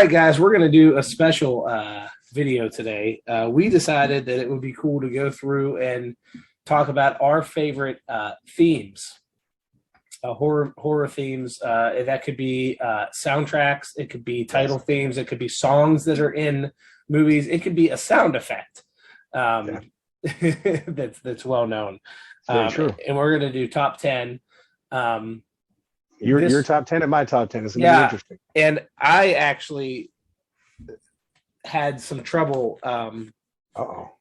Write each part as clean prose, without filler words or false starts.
right, guys, we're going to do a special video today. We decided that it would be cool to go through and talk about our favorite themes, horror themes. That could be soundtracks, it could be title themes, it could be songs that are in movies, it could be a sound effect that's well known. Very true. And we're going to do top 10. Your top 10 and my top 10 is going to be interesting. And I actually had some trouble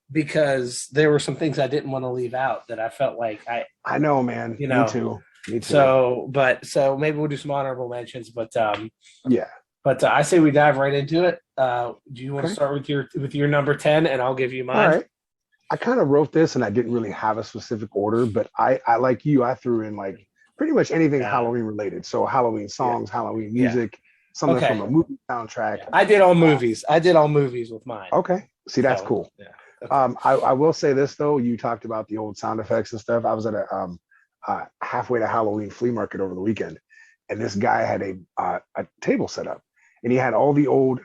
because there were some things I didn't want to leave out that I felt like I know, man. You know, me too. So maybe we'll do some honorable mentions, but I say we dive right into it. Do you want to start with your number 10 and I'll give you mine? All right. I kind of wrote this and I didn't really have a specific order, but I like you, I threw in like pretty much anything Halloween related. So Halloween songs, Halloween music, something from a movie soundtrack. Yeah. I did all movies. I did all movies with mine. Okay. See, that's cool. Yeah. Okay. I will say this though. You talked about the old sound effects and stuff. I was at a halfway to Halloween flea market over the weekend, and this guy had a table set up, and he had all the old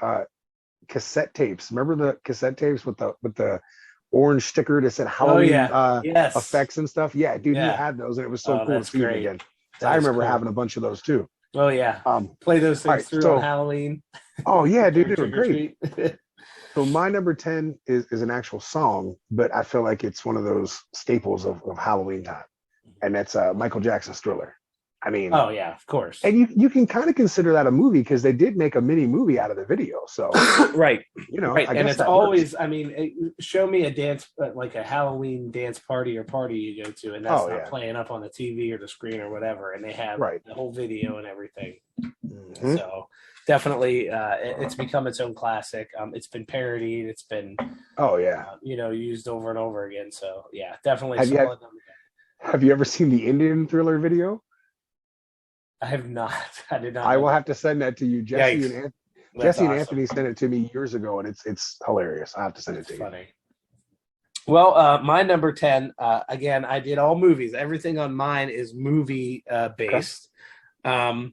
cassette tapes. Remember the cassette tapes with the orange sticker that said Halloween effects and stuff? Yeah, dude, he had those, and it was so cool to see them again. So I remember having a bunch of those too. Oh yeah, play those things through on Halloween. Oh yeah, dude, they were great. So my number 10 is an actual song, but I feel like it's one of those staples of Halloween time, and that's Michael Jackson's Thriller. I mean, oh yeah, of course. And you can kind of consider that a movie because they did make a mini movie out of the video. So right, I and it's always, I mean, show me a dance, like a Halloween dance party or party you go to, and that's not playing up on the TV or the screen or whatever, and they have the whole video and everything. Mm-hmm. So definitely, it's become its own classic. It's been parodied. It's been used over and over again. So yeah, definitely. Have you ever seen the Indian Thriller video? I have not. I did not. I will have to send that to you. Jesse and Anthony sent it to me years ago, and it's hilarious. I have to send it to you. Funny. Well, my number 10. Again, I did all movies. Everything on mine is movie based. Okay.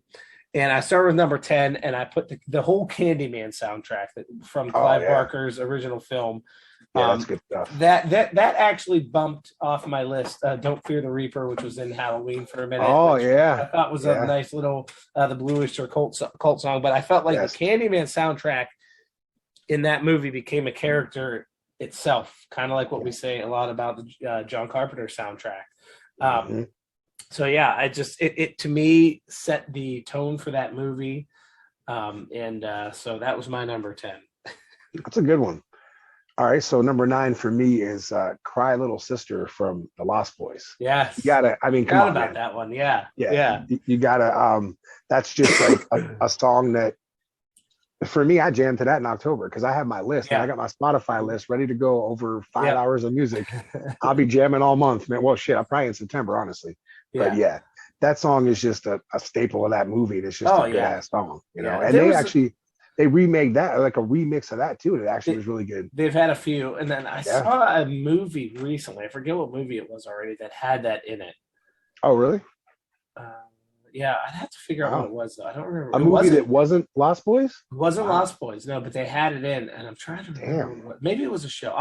And I started with number 10, and I put the whole Candyman soundtrack from Clive Barker's original film. Yeah, that's good stuff. That actually bumped off my list. Don't Fear the Reaper, which was in Halloween for a minute. Oh yeah, I thought was a nice little the Bluish or cult song. But I felt like the Candyman soundtrack in that movie became a character itself, kind of like what we say a lot about the John Carpenter soundtrack. So yeah, it to me set the tone for that movie, and so that was my number 10. That's a good one. All right, so number 9 for me is "Cry Little Sister" from the Lost Boys. Yes, you gotta. I mean, come on, about man. That one. Yeah. You gotta. That's just like a song that, for me, I jammed to that in October because I have my list. And I got my Spotify list ready to go over 5 hours of music. I'll be jamming all month, man. Well, shit, I'm probably in September, honestly. But that song is just a staple of that movie. It's just a good ass song, you know. And they remade that, like a remix of that too. And it actually was really good. They've had a few, and then I saw a movie recently. I forget what movie it was already that had that in it. Oh, really? Yeah, I'd have to figure out what it was though. I don't remember. A movie that wasn't Lost Boys? It wasn't Lost Boys, no, but they had it in, and I'm trying to remember. Maybe it was a show.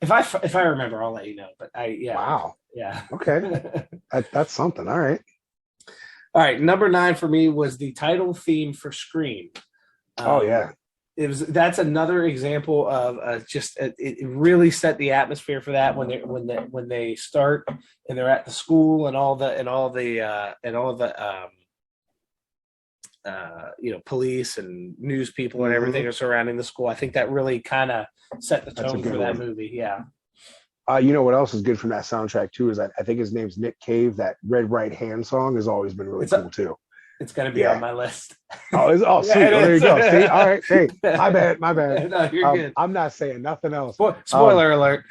If I remember, I'll let you know. But Wow. Yeah. Okay. That's something. All right. All right. Number 9 for me was the title theme for Scream. That's another example of it really set the atmosphere for that when they start and they're at the school and all the police and news people and everything are surrounding the school. I think that really kind of set the tone for that movie. Yeah. You know what else is good from that soundtrack too is I think his name's Nick Cave. That Red Right Hand song has always been really cool too. It's going to be on my list. Sweet. Oh, there you go. See? All right. Hey, my bad. No, you're good. I'm not saying nothing else. Spoiler alert.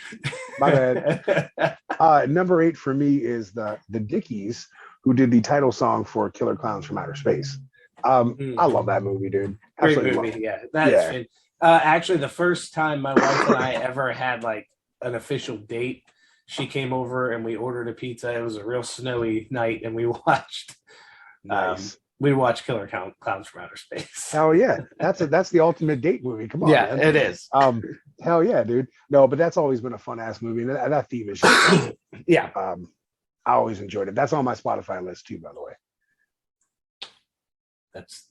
My bad. Number 8 for me is the Dickies, who did the title song for Killer Klowns from Outer Space. I love that movie, dude. Great movie. Yeah. That's actually the first time my wife and I ever had like an official date. She came over and we ordered a pizza. It was a real snowy night and we watched Nice. We watch Killer Clowns from Outer Space. Hell yeah, that's the ultimate date movie. Come on, yeah, man. it is. Hell yeah, dude. No, but that's always been a fun ass movie, and that theme is just, yeah. I always enjoyed it. That's on my Spotify list too, by the way. That's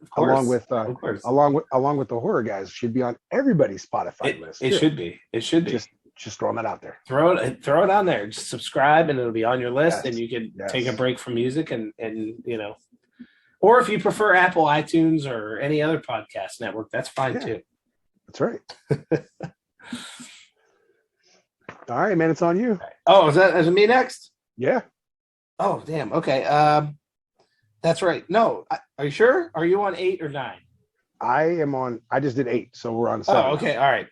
of course, along with the horror guys, should be on everybody's Spotify list. It should be. It should be. Just throwing that out there. Throw it on there. Just subscribe, and it'll be on your list, and you can take a break from music, and or if you prefer Apple iTunes or any other podcast network, that's fine too. That's right. All right, man, it's on you. Oh, is it me next? Yeah. Oh, damn. Okay. That's right. No, are you sure? Are you on 8 or 9? I just did 8, so we're on 7. Oh, okay. All right.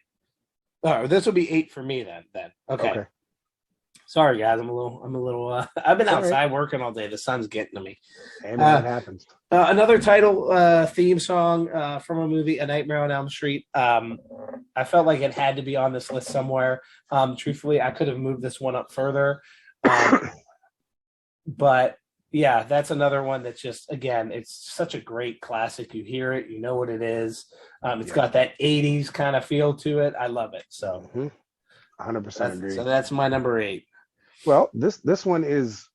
Oh, this will be 8 for me then. Okay. Sorry, guys. I'm a little. I've been outside working all day. The sun's getting to me. And that happens. Another title theme song from a movie, A Nightmare on Elm Street. I felt like it had to be on this list somewhere. Truthfully, I could have moved this one up further. But yeah, that's another one that's just, again, it's such a great classic. You hear it, you know what it is. It's got that 80s kind of feel to it. I love it. So 100% agree. So that's my number 8. Well, this one is,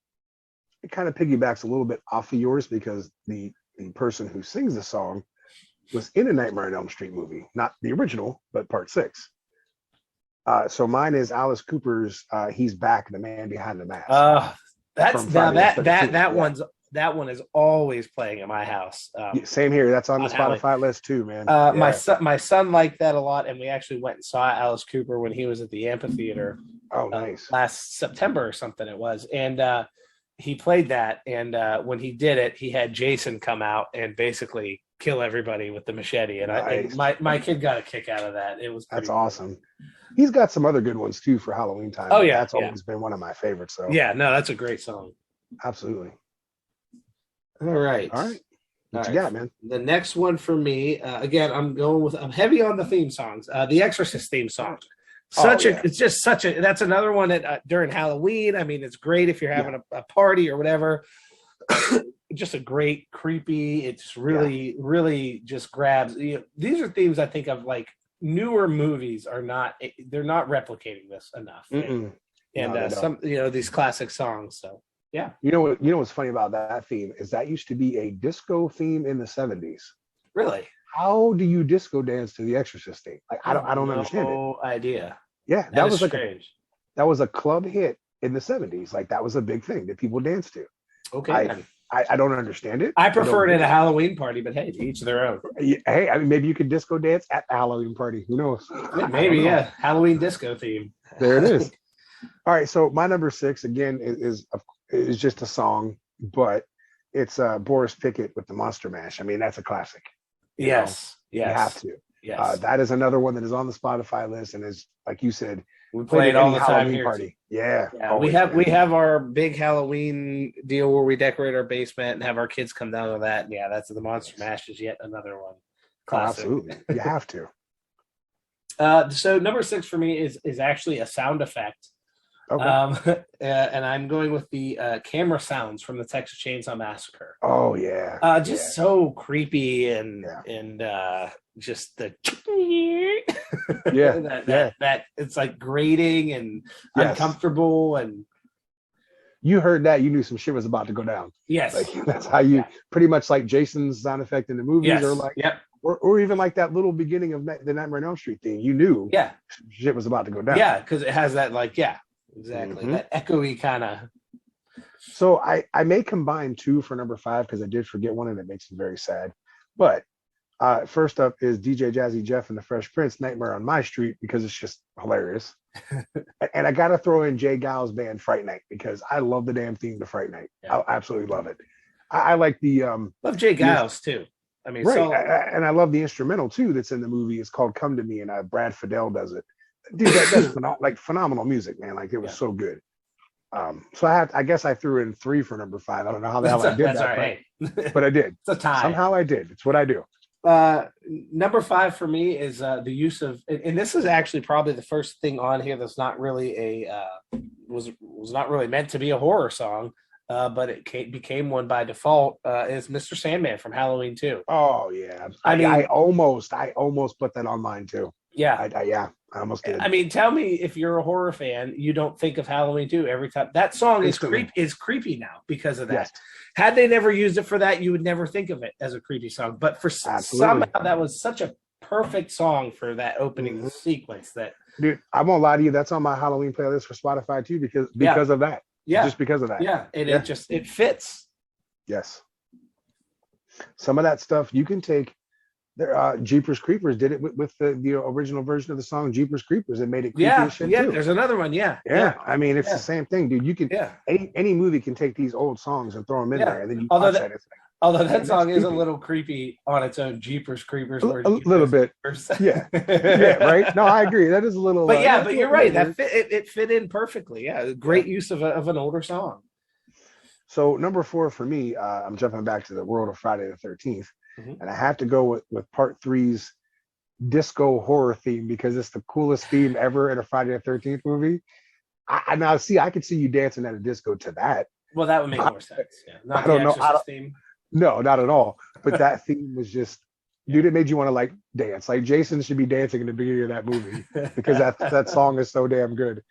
it kind of piggybacks a little bit off of yours because the person who sings the song was in a Nightmare on Elm Street movie, not the original, but part 6. So mine is Alice Cooper's "He's Back," the man behind the mask. That one is always playing at my house. Same here. That's on the Spotify list too, man. My son liked that a lot, and we actually went and saw Alice Cooper when he was at the amphitheater. Oh, nice. Last September or something it was, and he played that. And when he did it, he had Jason come out and basically kill everybody with the machete. And my kid got a kick out of that. It was awesome. He's got some other good ones too for Halloween time. Oh yeah, that's always been one of my favorites. So yeah, no, that's a great song. Absolutely. All right. What you got, man? The next one for me, again, I'm heavy on the theme songs. The Exorcist theme song. It's just such a. That's another one that during Halloween. I mean, it's great if you're having a party or whatever. Just a great creepy. It's really, really just grabs. These are themes I think of like newer movies they're not replicating this enough. And some these classic songs. So yeah. You know what's funny about that theme is that used to be a disco theme in the 70s. Really? How do you disco dance to the Exorcist theme? Like I don't understand it. No idea. Yeah, that was strange. That was a club hit in the 70s. Like that was a big thing that people danced to. Okay. I don't understand it. I prefer it at a Halloween party, but hey, to each their own. Hey, I mean, maybe you could disco dance at the Halloween party. Who knows? Maybe, yeah. Halloween disco theme. There it is. All right, so my number 6 again is just a song, but it's Boris Pickett with the Monster Mash. I mean, that's a classic. Yes. You have to. Yes. That is another one that is on the Spotify list and is, like you said, we play it all the time here. Party. Yeah. We have our big Halloween deal where we decorate our basement and have our kids come down to that. Yeah, that's the Monster Mash is yet another one. Classic. Absolutely. You have to. So number 6 for me is actually a sound effect. Okay. And I'm going with the camera sounds from the Texas Chainsaw Massacre. Oh yeah. So creepy and just the that it's like grating and uncomfortable, and you heard that, you knew some shit was about to go down. Yes. Like that's how you pretty much like Jason's sound effect in the movies or like or even like that little beginning of the Nightmare on Elm Street thing. You knew shit was about to go down. Yeah, because it has that exactly. That echoey kind of. So I may combine 2 for number 5 because I did forget one and it makes me very sad. But first up is DJ Jazzy Jeff and the Fresh Prince, Nightmare on My Street, because it's just hilarious. And I got to throw in Jay Giles' band Fright Night because I love the damn theme to Fright Night. I absolutely love it. I like the love Jay Giles too. I mean, and I love the instrumental too that's in the movie. It's called "Come to Me" and Brad Fidel does it. Dude, that's phenomenal music, man. Like it was so good. So I guess I threw in 3 for number 5. I don't know how the hell I did that, right. but I did. It's a tie. Somehow I did. It's what I do. Number 5 for me is the use of, and this is actually probably the first thing on here that's not really was not really meant to be a horror song. but became one by default, is Mr. Sandman from Halloween 2. Oh yeah, I mean, I almost put that on mine too. Yeah, I almost did. I mean, tell me if you're a horror fan, you don't think of Halloween 2 every time. That song is creepy now because of that. Yes. Had they never used it for that, you would never think of it as a creepy song. But for somehow that was such a perfect song for that opening sequence. That dude, I won't lie to you. That's on my Halloween playlist for Spotify too because of that. Yeah, just because of that. Yeah, it fits. Yes. Some of that stuff you can take. Jeepers Creepers did it with the original version of the song Jeepers Creepers. It made it creepy as shit too. There's another one. Yeah. I mean, it's the same thing, dude. You can any movie can take these old songs and throw them in there, and then you watch that. Although that song is a little creepy on its own, Jeepers Creepers. A little bit. Yeah, right. No, I agree. That is a little. But but you're right. That it fit in perfectly. Yeah, great use of an older song. So number 4 for me, I'm jumping back to the world of Friday the 13th. And I have to go with part 3's disco horror theme because it's the coolest theme ever in a Friday the 13th movie. I could see you dancing at a disco to that. Well, that would make more sense. Yeah. Not I don't the Exorcist know. Theme. No, not at all. But that theme was just, dude, it made you want to like dance. Like Jason should be dancing in the beginning of that movie because that song is so damn good.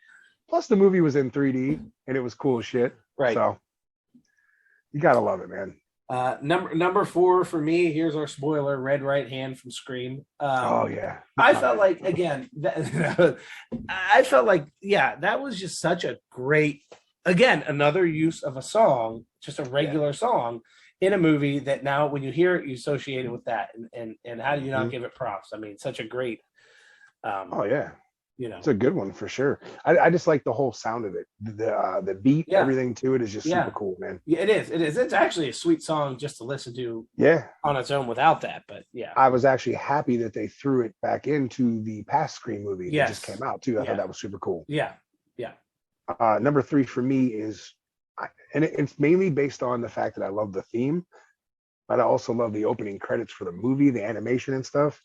Plus the movie was in 3D and it was cool as shit. Right. So you gotta love it, man. Number 4 for me. Here's our spoiler: Red Right Hand from Scream. I felt like that was just such a great, again, another use of a song, just a regular song in a movie that now when you hear it, you associate it with that, and how do you not give it props? I mean, such a great. It's a good one for sure. I just like the whole sound of it. The beat, everything to it is just super cool, man. Yeah, it is. It's actually a sweet song just to listen to. On its own without that, but I was actually happy that they threw it back into the past Scream movie that just came out too. I thought that was super cool. Yeah. Number 3 for me is, it's mainly based on the fact that I love the theme, but I also love the opening credits for the movie, the animation and stuff,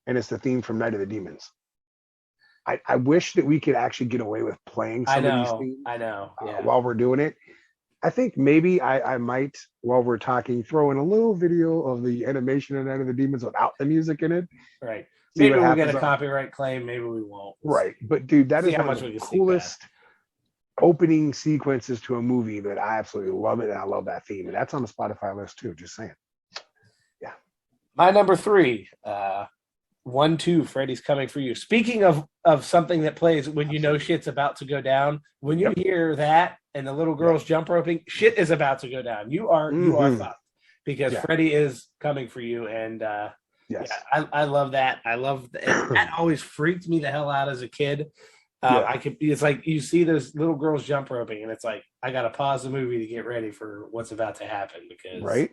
and it's the theme from Night of the Demons. I wish that we could actually get away with playing some of these themes. I know. While we're doing it. I think maybe I might, while we're talking, throw in a little video of the animation of Night of the Demons without the music in it. Right. Maybe we'll get a copyright claim. Maybe we won't. Right. But dude, that is one of the coolest opening sequences to a movie that I absolutely love it. And I love that theme. And that's on the Spotify list too. Just saying. Yeah. My number 3, 1, 2, Freddy's Coming for You. Speaking of something that plays when you know shit's about to go down, when you hear that and the little girl's jump roping, shit is about to go down. You are fucked because Freddy is coming for you. And I love that. I love that always freaked me the hell out as a kid. It's like you see those little girls jump roping and it's like I gotta pause the movie to get ready for what's about to happen because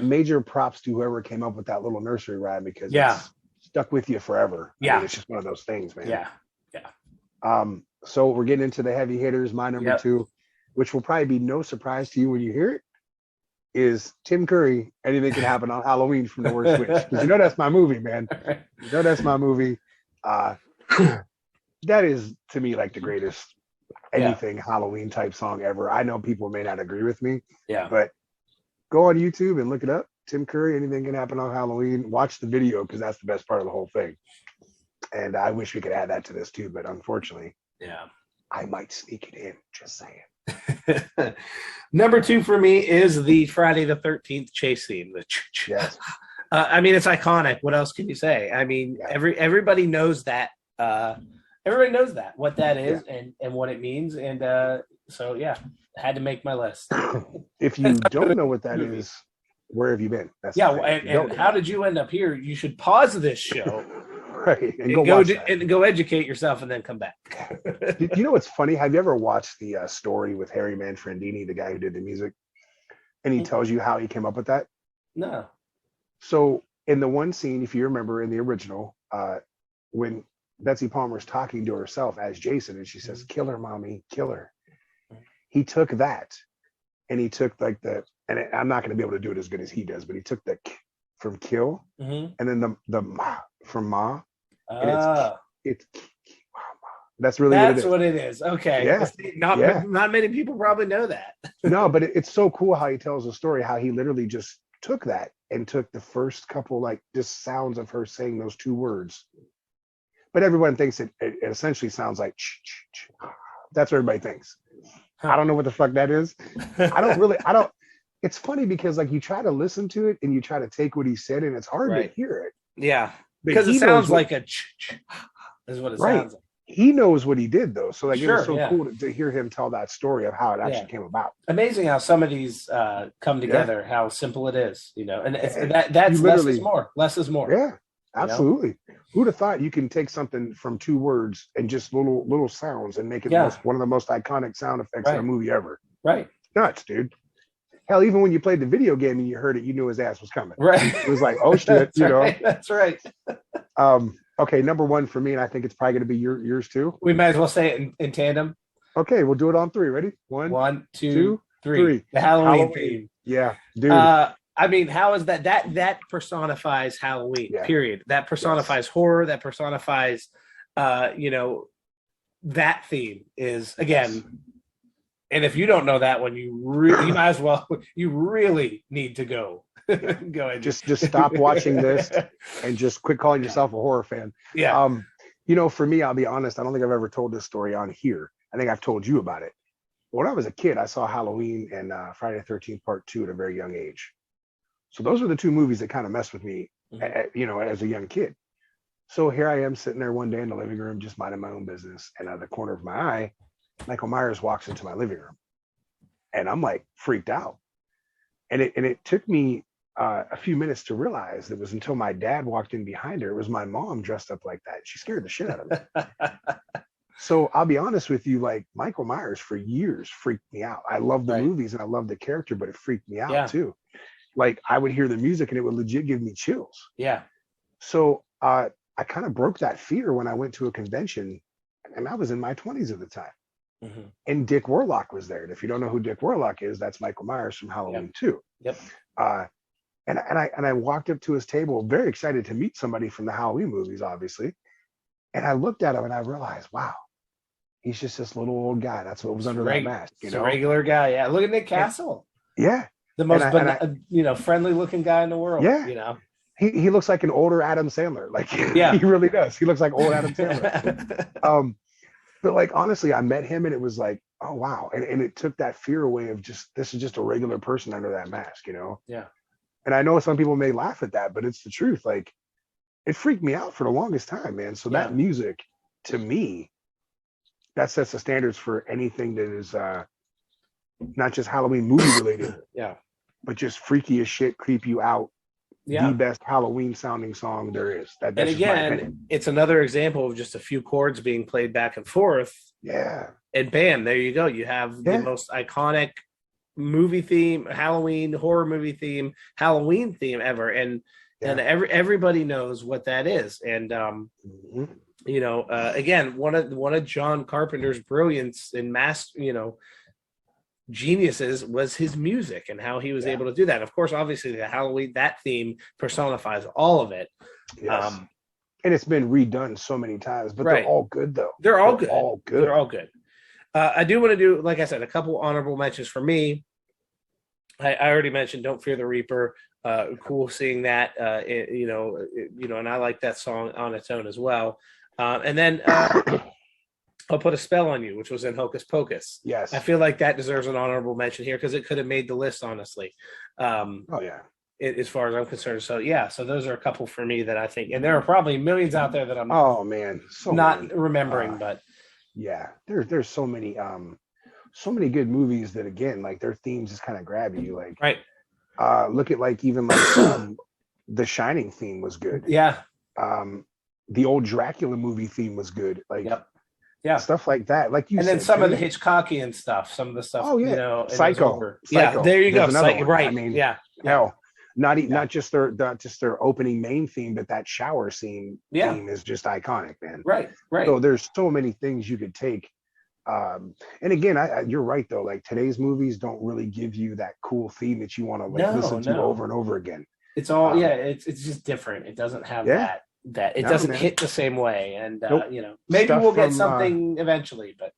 major props to whoever came up with that little nursery rhyme because it's stuck with you forever. I mean, it's just one of those things, man. So we're getting into the heavy hitters. My number 2, which will probably be no surprise to you when you hear it, is Tim Curry. Anything Can Happen on Halloween from The Worst Witch. Because you know that's my movie, man. You know that's my movie. That is to me like the greatest anything Halloween type song ever. I know people may not agree with me, but go on YouTube and look it up. Tim Curry, Anything Can Happen on Halloween. Watch the video because that's the best part of the whole thing. And I wish we could add that to this too, but unfortunately, I might sneak it in. Just saying. Number 2 for me is the Friday the 13th chase theme. I mean, it's iconic. What else can you say? I mean, everybody knows that. Everybody knows that, what that is and what it means. And had to make my list. If you don't know what that is, where have you been? That's and how did you end up here? You should pause this show. And go educate yourself and then come back. You know what's funny? Have you ever watched the story with Harry Manfredini, the guy who did the music? And he tells you how he came up with that? No. So in the one scene, if you remember in the original, when Betsy Palmer's talking to herself as Jason and she says, "Kill her, mommy, kill her." He took that and he took like and I'm not going to be able to do it as good as he does, but he took the from kill and then the ma from ma. And it's That's really what it That's is. what it is. Okay. Yeah. See, Yeah. not many people probably know that. No, but it's so cool how he tells the story, how he literally just took that and took the first couple, like, just sounds of her saying those two words. But everyone thinks it essentially sounds like that's what everybody thinks. Huh. I don't know what the fuck that is. I don't. It's funny because like you try to listen to it and you try to take what he said and it's hard to hear it. Yeah. But Because it sounds like a is what it sounds like. He knows what he did though. So like it was so yeah. cool to hear him tell that story of how it actually came about. Amazing how some of these come together, how simple it is, you know, and that's less is more. Less is more. Yeah, absolutely. You know? Who'd have thought you can take something from two words and just little sounds and make it one of the most iconic sound effects in a movie ever. Right. Nuts, dude. Hell, even when you played the video game and you heard it, you knew his ass was coming. Right. It was like, oh shit, you know. That's right. Okay, number one for me, and I think it's probably going to be yours too. We might as well say it in tandem. Okay, we'll do it on three. Ready? One, two, three. The Halloween theme. Yeah, dude. I mean, how is that personifies Halloween, period. That personifies horror, that personifies you know, that theme is again. And if you don't know that one, you might as well, you really need to go ahead. Just stop watching this and just quit calling yourself a horror fan. Yeah. You know, for me, I'll be honest, I don't think I've ever told this story on here. I think I've told you about it. When I was a kid, I saw Halloween and Friday the 13th Part 2 at a very young age. So those are the two movies that kind of messed with me, you know, as a young kid. So here I am sitting there one day in the living room, just minding my own business. And out of the corner of my eye, Michael Myers walks into my living room. And I'm like freaked out. And it took me a few minutes to realize it was until my dad walked in behind her. It was my mom dressed up like that. She scared the shit out of me. So I'll be honest with you, like Michael Myers for years freaked me out. I love the movies and I love the character, but it freaked me out too. Like I would hear the music and it would legit give me chills. Yeah. So I kind of broke that fear when I went to a convention, and I was in my 20s at the time. Mm-hmm. And Dick Warlock was there. And if you don't know who Dick Warlock is, that's Michael Myers from Halloween 2. Yep. And I walked up to his table, very excited to meet somebody from the Halloween movies, obviously. And I looked at him and I realized, wow, he's just this little old guy. That's what was under that mask. You know, a regular guy. Yeah. Look at Nick Castle. Yeah. The most, you know, friendly looking guy in the world. Yeah. You know, he looks like an older Adam Sandler. Like, he really does. He looks like old Adam Sandler. But like, honestly, I met him and it was like, oh, wow. And it took that fear away of just, this is just a regular person under that mask, you know? Yeah. And I know some people may laugh at that, but it's the truth. Like, it freaked me out for the longest time, man. So that music, to me, that sets the standards for anything that is not just Halloween movie related, but just freaky as shit, creep you out. The best Halloween sounding song there is. And again, it's another example of just a few chords being played back and forth. Yeah. And bam, there you go. You have the most iconic movie theme, Halloween horror movie theme, Halloween theme ever. And everybody knows what that is. And you know, again, one of John Carpenter's brilliance in geniuses was his music and how he was able to do that. Of course, obviously the Halloween, that theme personifies all of it. Yes. And it's been redone so many times, but they're all good though. They're all good. I do want to do, like I said, a couple honorable mentions for me. I already mentioned Don't Fear the Reaper. Cool seeing that, you know, and I like that song on its own as well. And then I'll Put a Spell on You, which was in Hocus Pocus. Yes. I feel like that deserves an honorable mention here because it could have made the list, honestly. As far as I'm concerned. So, so those are a couple for me that I think, and there are probably millions out there that I'm not remembering, but. Yeah, there's so many good movies that, again, like their themes just kind of grab you. Like, look at like even like the Shining theme was good. Yeah. The old Dracula movie theme was good. Like, stuff like that. Like you, and then some of the Hitchcockian stuff, some of the stuff. Oh yeah, you know, Psycho. Yeah, there you go. Right. I mean, hell, not just their opening main theme, but that shower scene theme is just iconic, man. Right. So there's so many things you could take. And again, you're right though. Like today's movies don't really give you that cool theme that you want to listen to over and over again. It's all it's just different. It doesn't have that. that it doesn't hit the same way. And maybe Stuff we'll get something eventually, but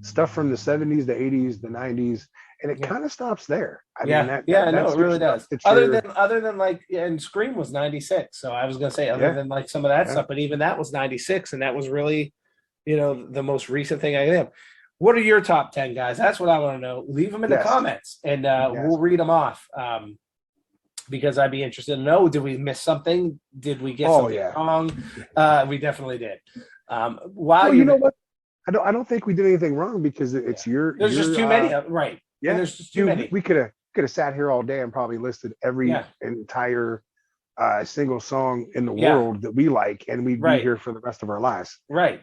stuff from the 70s, the 80s, the 90s, and it kind of stops there. I mean, it really does. Other than like, and Scream was 96, so I was gonna say other than like some of that stuff, but even that was 96, and that was really, the most recent thing I did. What are your top 10, guys? That's what I want to know. Leave them in the comments, and we'll read them off. Because I'd be interested to know, did we miss something? Did we get something wrong? We definitely did. You know what? I don't think we did anything wrong because it's there's just too many, right? Yeah, and there's just too many. We could have sat here all day and probably listed every entire single song in the world that we like, and we'd be here for the rest of our lives. Right.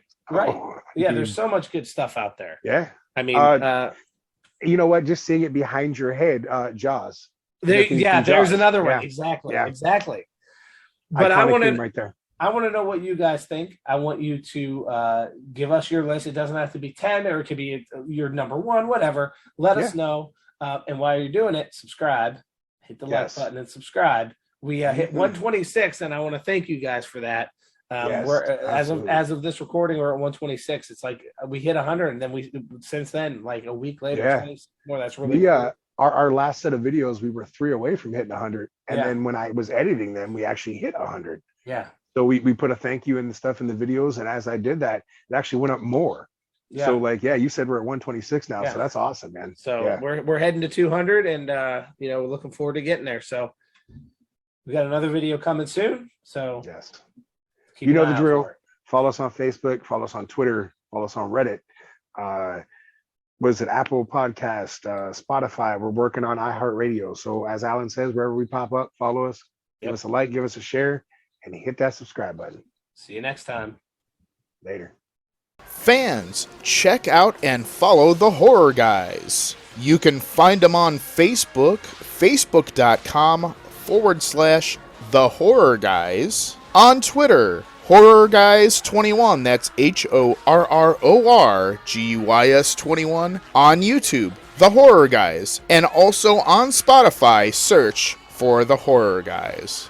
There's so much good stuff out there. Yeah. I mean, you know what? Just seeing it behind your head, Jaws. There's another one. Exactly. But I want to know what you guys think. I want you to give us your list. It doesn't have to be 10, or it could be your number 1, whatever. Let us know. And while you're doing it, subscribe. Hit the like button and subscribe. We hit 126, and I want to thank you guys for that. We're as of this recording, we're at 126. It's like we hit 100, and then since then, like a week later, 26 more. That's really cool. Our last set of videos, we were 3 away from hitting 100, and then when I was editing them, we actually hit 100. Yeah. So we put a thank you and stuff in the videos, and as I did that, it actually went up more. Yeah. So you said we're at 126 now, so that's awesome, man. So we're heading to 200, and we're looking forward to getting there. So we got another video coming soon. So you know the drill. Follow us on Facebook, follow us on Twitter, follow us on Reddit. Was it Apple Podcast, Spotify? We're working on iHeartRadio. So as Alan says, wherever we pop up, follow us, give us a like, give us a share, and hit that subscribe button. See you next time. Later. Fans, check out and follow the Horror Guys. You can find them on Facebook, facebook.com/The Horror Guys. On Twitter, Horror Guys 21, that's HORRORGUYS 21. On YouTube, The Horror Guys, and also on Spotify, search for The Horror Guys.